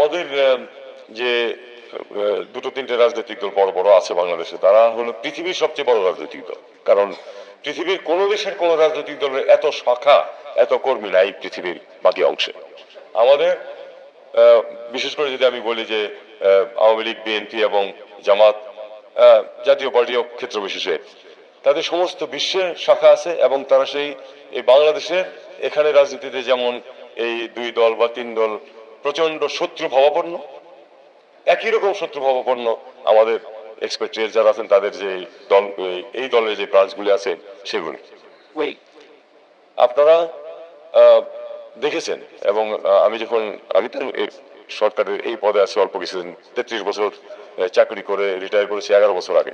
আমাদের যে দুটো তিনটে রাজনৈতিক দল বড় বড় আছে বাংলাদেশে, তারা হলো পৃথিবীর সবচেয়ে বড় রাজনৈতিক দল। কারণ পৃথিবীর কোন দেশের কোন রাজনৈতিক দলের এত শাখা, এত কর্মী নাই পৃথিবীর বাকি অংশে। আমাদের বিশেষ করে যদি আমি বলি যে আওয়ামী লীগ, বিএনপি এবং জামাত, জাতীয় পার্টিও ক্ষেত্র বিশেষে তাদের সমস্ত বিশ্বের শাখা আছে, এবং তারা সেই এই বাংলাদেশের এখানে রাজনীতিতে যেমন এই দুই দল বা তিন দল প্রচন্ড শত্রু ভাবাপন্ন, একই রকম শত্রু ভাবাপন্ন আমাদের এক্সপেক্টেড যারা আছেন তাদের যে দল, এই দলের যে ব্রাঞ্চগুলি আছে সেগুলি আপনারা দেখেছেন। এবং আমি তো সরকারের এই পদে আছি অল্প কিছুদিন, 33 বছর চাকরি করে রিটায়ার করেছি 11 বছর আগে।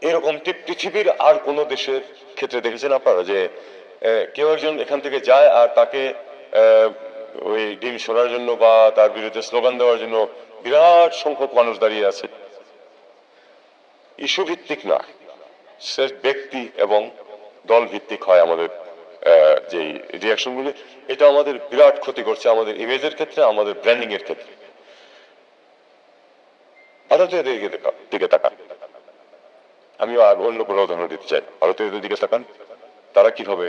এরকম পৃথিবীর আর কোন দেশের ক্ষেত্রে দেখেছেন আপনারা যে কেউ একজন এখান থেকে যায় আর তাকে ওই ডিম শোনার জন্য বা তার বিরুদ্ধে স্লোগান দেওয়ার জন্য বিরাট সংখ্যক মানুষ দাঁড়িয়ে আছে? ইস্যু ভিত্তিক না, সে ব্যক্তি এবং দল ভিত্তিক হয় আমাদের যে রিয়াকশন গুলি। এটা আমাদের বিরাট ক্ষতি করছে আমাদের ইমেজের ক্ষেত্রে, আমাদের ব্র্যান্ডিং এর ক্ষেত্রে। ভারতীয় দিকে তাকান, আমি অন্য কোনো উদাহরণ দিতে চাই। ভারতীয়দের দিকে তাকান, তারা কিভাবে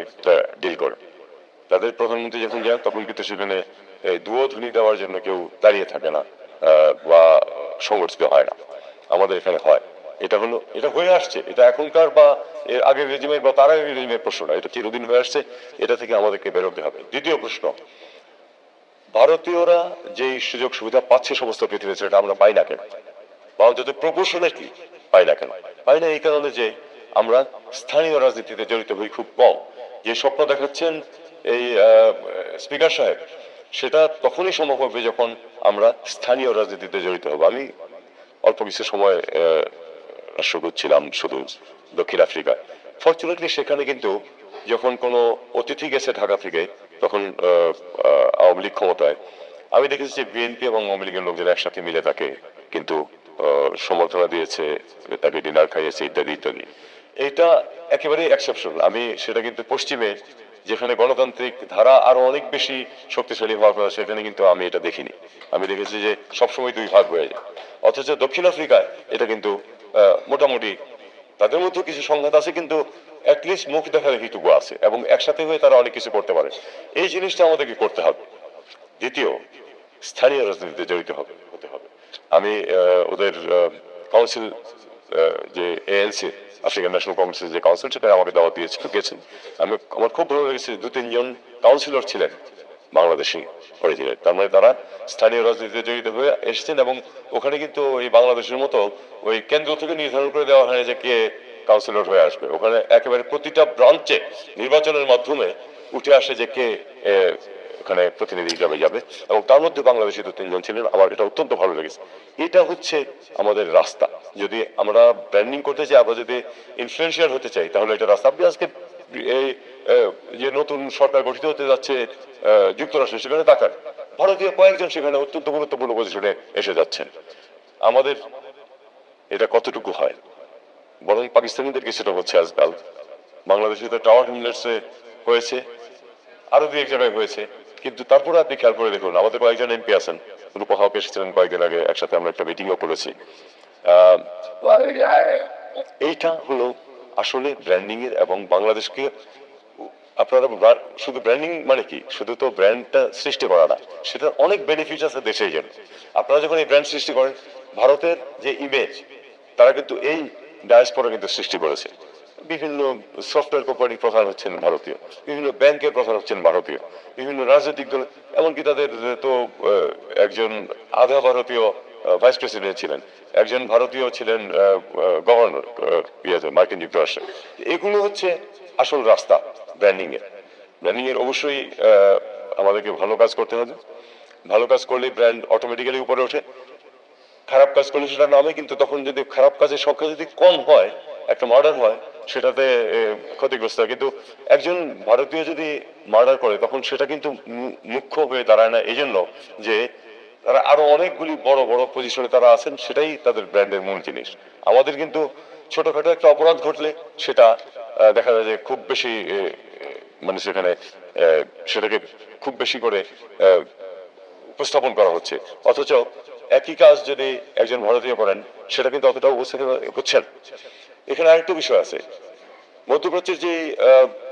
ডিল করে। তাদের প্রধানমন্ত্রী যখন যান তখন কিন্তু সেখানে দুয়োধ্বনি দেওয়ার জন্য কেউ দাঁড়িয়ে থাকে না বা সংগঠিত হয় না। আমাদের এখানে হয়। এটা হয়ে আসছে। এটা এখনকার বা এর আগের রেজিমের বা তার আগের রেজিমের প্রশ্ন না, এটা চিরদিন হয়ে আসছে। এটা থেকে আমাদেরকে বেরোতে হবে। দ্বিতীয় প্রশ্ন, ভারতীয়রা যেই সুযোগ সুবিধা পাচ্ছে সমস্ত পৃথিবীতে, সেটা আমরা পাই না কেন? বা অন্তত প্রপোর্শনেটলি পাই না কেন? পাই না এই কারণে যে আমরা স্থানীয় রাজনীতিতে জড়িত হই খুব কম। যে স্বপ্ন দেখাচ্ছেন এই স্পিকার সাহেব, সেটা তখনই সম্ভব হবে যখন আমরা স্থানীয় রাজনীতিতে জড়িত হব। আমি অল্প কিছু সময় রাষ্ট্রদূত ছিলাম শুধু দক্ষিণ আফ্রিকায়। ফরচুনেটলি সেখানে কিন্তু যখন কোনো অতিথি গেছে ঢাকা থেকে, তখন আওয়ামী লীগ ক্ষমতায়, আমি দেখেছি যে বিএনপি এবং আওয়ামী লীগের লোকজন একসাথে মিলে তাকে কিন্তু সমর্থনা দিয়েছে, তাকে ডিনার খাইয়েছে ইত্যাদি ইত্যাদি। এটা একেবারেই এক্সেপশন। আমি সেটা কিন্তু পশ্চিমে যেখানে গণতান্ত্রিক ধারা আরো অনেক বেশি শক্তিশালী হওয়ার কথা, সেখানে কিন্তু আমি এটা দেখিনি। আমি দেখেছি যে সবসময় দুই ভাগ হয়ে যায়। অথচ দক্ষিণ আফ্রিকায় এটা কিন্তু মোটামুটি, তাদের মধ্যে কিছু সংঘাত আছে কিন্তু অ্যাটলিস্ট মুখ দেখাদেখিটুকু আছে, এবং একসাথে হয়ে তারা অনেক কিছু করতে পারে। এই জিনিসটা আমাদেরকে করতে হবে। দ্বিতীয়, স্থানীয় রাজনীতিতে জড়িত হতে হবে। আমি ওদের কাউন্সিল, যে এএনসি আফ্রিকান ন্যাশনাল কংগ্রেসের যে কাউন্সিল, সেটা আমাকে দাওয়াত দিয়েছিল, গেছেন। আমার খুব ভালো লেগেছে, 2-3 জন কাউন্সিলর ছিলেন বাংলাদেশি অরিজিনের। তার মানে তারা স্থানীয় রাজনীতিতে জড়িত হয়ে এসেছেন। এবং ওখানে কিন্তু এই বাংলাদেশের মতো ওই কেন্দ্র থেকে নির্ধারণ করে দেওয়া হয় যে কে কাউন্সিলর হয়ে আসবে। ওখানে একেবারে প্রতিটা ব্রাঞ্চে নির্বাচনের মাধ্যমে উঠে আসে যে কে ওখানে প্রতিনিধি হিসাবে যাবে, এবং তার মধ্যে বাংলাদেশি 2-3 জন ছিলেন। আমার এটা অত্যন্ত ভালো লেগেছে। এটা হচ্ছে আমাদের রাস্তা। যদি আমরা ব্র্যান্ডিং করতে চাই, আমরা যদি ইনফ্লুয়েন্সিয়াল হতে চাই, তাহলে এটা রাস্তা। আপনি আজকে এই যে নতুন সরকার গঠিত হতে যাচ্ছে যুক্তরাষ্ট্রে, সেখানে তাকান, ভারতীয় কয়েকজন সেখানে অত্যন্ত গুরুত্বপূর্ণ পজিশনে এসে যাচ্ছেন। আমাদের এটা কতটুকু হয়? বরং পাকিস্তানিদেরকে সেটা হচ্ছে আজকাল। বাংলাদেশে তো টাওয়ার হ্যামলেটসে হয়েছে, আরো 2-1 জায়গায় হয়েছে। কিন্তু তারপরে আপনি খেয়াল করে দেখুন, আমাদের কয়েকজন এমপি আছেন, রূপা হক এসেছিলেন কয়েকদিন আগে, একসাথে আমরা একটা মিটিংও করেছি। এইটা হলো আসলে ব্র্যান্ডিং এর। এবং বাংলাদেশকে আপনারা শুধু ব্র্যান্ডিং মানে কি, শুধু তো ব্র্যান্ডটা সৃষ্টি করা না, সেটা অনেক বেনিফিট আছে দেশের জন্য। আপনারা যখন এই ব্র্যান্ড সৃষ্টি করেন, ভারতের যে ইমেজ, তারা কিন্তু এই ডায়াসপোরা কিন্তু সৃষ্টি করেছে। বিভিন্ন সফটওয়্যার কোম্পানির প্রধান হচ্ছেন ভারতীয়, বিভিন্ন ব্যাংকের প্রধান হচ্ছেন ভারতীয়, বিভিন্ন রাজনৈতিক দল, এমনকি তাদের তো একজন আধা ভারতীয় ভাইস প্রেসিডেন্ট ছিলেন, একজন ভারতীয় ছিলেন গভর্নর মার্কিন যুক্তরাষ্ট্রে। এগুলো হচ্ছে আসল রাস্তা ব্র্যান্ডিং এর। ব্র্যান্ডিং এর অবশ্যই আমাদেরকে ভালো কাজ করতে হবে। ভালো কাজ করলে ব্র্যান্ড অটোমেটিক্যালি উপরে ওঠে। খারাপ কাজ করলে সেটা নামে, কিন্তু তখন যদি খারাপ কাজের সংখ্যা যদি কম হয়, একটা মার্ডার হয়, সেটাতে ক্ষতিগ্রস্ত হয়। কিন্তু একজন ভারতীয় যদি মার্ডার করে, তখন সেটা কিন্তু মুখ্য হয়ে দাঁড়ায় না, এই জন্য যে তারা আরো অনেকগুলি বড় বড় পজিশনে তারা আছেন, সেটাই তাদের ব্র্যান্ডের মূল জিনিস। আমাদের কিন্তু ছোটখাটো একটা অপরাধ ঘটলে সেটা দেখা যায় যে খুব বেশি মানে সেখানে সেটাকে খুব বেশি করে উপস্থাপন করা হচ্ছে, অথচ একই কাজ যদি একজন ভারতীয় করেন সেটা কিন্তু অতটা উপস্থাপন করছেন। এখানে আরেকটা বিষয় আছে, মধ্যপ্রাচ্যের যে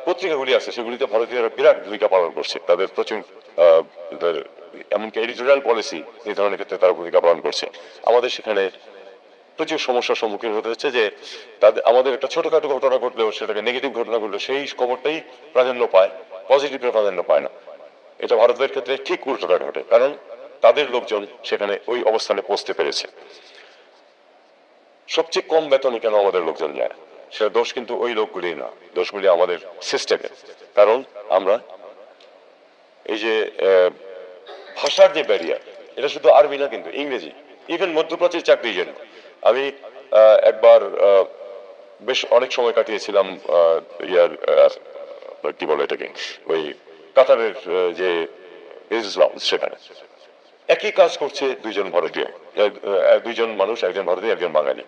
পত্রিকাগুলি আছে সেগুলিতে ভারতীয়রা বিরাট ভূমিকা পালন করছে, তাদের প্রচুর এমনকি এডিটোরিয়াল পলিসি নির্ধারণের ক্ষেত্রে তারা ভূমিকা পালন করছে। আমাদের সেখানে প্রচুর সমস্যার সম্মুখীন হতে হচ্ছে যে তাদের আমাদের একটা ছোটখাটো ঘটনা ঘটলেও সেটাকে নেগেটিভ ঘটনা ঘটলেও সেই খবরটাই প্রাধান্য পায়, পজিটিভের প্রাধান্য পায় না। এটা ভারতের ক্ষেত্রে ঠিক উল্টোটা ঘটে, কারণ তাদের লোকজন সেখানে ওই অবস্থানে পৌঁছতে পেরেছে। সবচেয়ে কম বেতনে কেন আমাদের লোকজন যায়, সেটা দোষ কিন্তু ওই লোকগুলি না, দোষগুলি আমাদের সিস্টেমে। কারণ আমরা এই যে ভাষার যে ব্যারিয়ার, এটা শুধু আরবি না, কিন্তু ইংরেজি, ইভেন মধ্যপ্রাচ্যের চাকরির জন্য আমি একবার বেশ অনেক সময় কাটিয়েছিলাম ইয়ার কি বলে এটাকে, ওই কাতারের যে ইসলাম, সেখানে একই কাজ করছে দুইজন ভারতীয়, দুইজন মানুষ, একজন ভারতীয় একজন বাঙালি,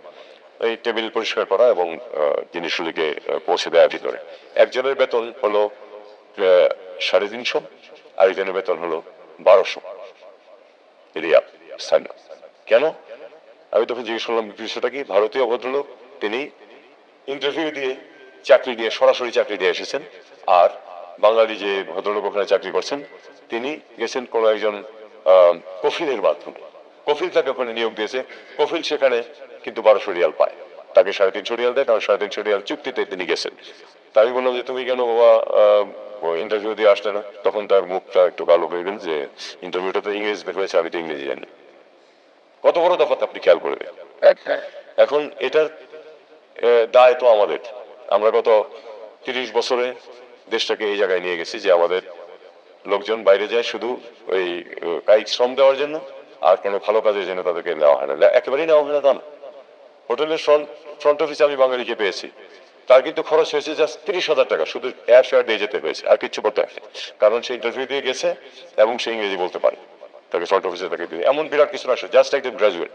এই টেবিল পরিষ্কার করা এবং জিনিসগুলিকে পৌঁছে দেওয়ার ভিতরে। একজনের বেতন হলো 350, আরেকজনের বেতন হলো 1200 রিয়াল স্থানীয়। কেন? আমি তখন জিজ্ঞেস করলাম বিষয়টা কি। ভারতীয় ভদ্রলোক, তিনি ইন্টারভিউ দিয়ে চাকরি দিয়ে, সরাসরি চাকরি দিয়ে এসেছেন, আর বাঙালি যে ভদ্রলোক ওখানে চাকরি করছেন তিনি গেছেন কোন একজন কফিলের মাধ্যমে, কফিল তাকে ওখানে নিয়োগ দিয়েছে, কফিল সেখানে কিন্তু 1200 রিয়াল পায়, তাকে 350 রিয়াল দেয়, কারণ 350 রিয়াল চুক্তিতে তিনি গেছেন। তাই আমি বললাম যে তুমি কেন বাবা ইন্টারভিউ দিয়ে আসলে না? তখন তার মুখটা একটু কালো হয়ে গেল যে ইন্টারভিউটা তো ইংরেজিতে হয়েছে, আমি তো ইংরেজি জানি। কত বড় তফাৎ আপনি খেয়াল করে দেন। এখন এটার দায় তো আমাদের। আমরা গত 30 বছরে দেশটাকে এই জায়গায় নিয়ে গেছি যে আমাদের লোকজন বাইরে যায় শুধু ওই কায়িক শ্রম দেওয়ার জন্য, আর কোনো ভালো কাজের জন্য তাদেরকে নেওয়া হয় না, একেবারেই নেওয়া হয় না তা না। হোটেলের ফ্রন্ট অফিসে আমি বাঙালিকে পেয়েছি, তার কিন্তু খরচ হয়েছে জাস্ট 30,000 টাকা, শুধু এয়ার ফেয়ার দিয়ে যেতে হয়েছে, আর কিছু করতে হয়, কারণ সে ইন্টারভিউ দিয়ে গেছে এবং সে ইংরেজি বলতে পারে। তাকে ফ্রন্ট অফিসে তাকে দিয়ে এমন বিরাট কিছু আসে, জাস্ট একজন গ্রাজুয়েট,